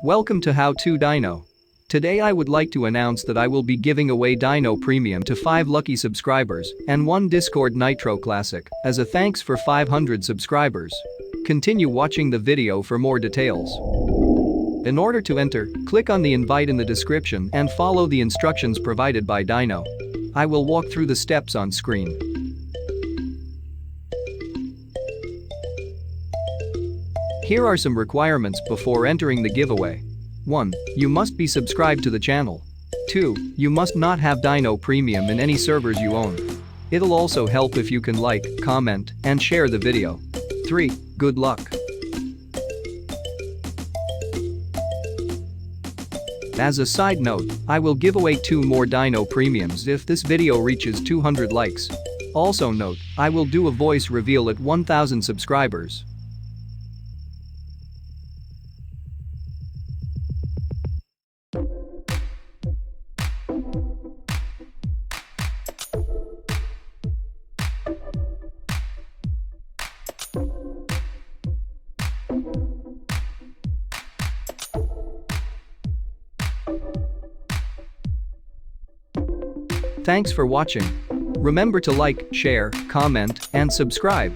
Welcome to How to Dyno. Today I would like to announce that I will be giving away Dyno Premium to 5 lucky subscribers and 1 Discord Nitro Classic as a thanks for 500 subscribers. Continue watching the video for more details. In order to enter, click on the invite in the description and follow the instructions provided by Dyno. I will walk through the steps on screen. Here are some requirements before entering the giveaway. 1. You must be subscribed to the channel. 2. You must not have Dyno Premium in any servers you own. It'll also help if you can like, comment, and share the video. 3. Good luck. As a side note, I will give away 2 more Dyno Premiums if this video reaches 200 likes. Also note, I will do a voice reveal at 1000 subscribers. Thanks for watching. Remember to like, share, comment, and subscribe.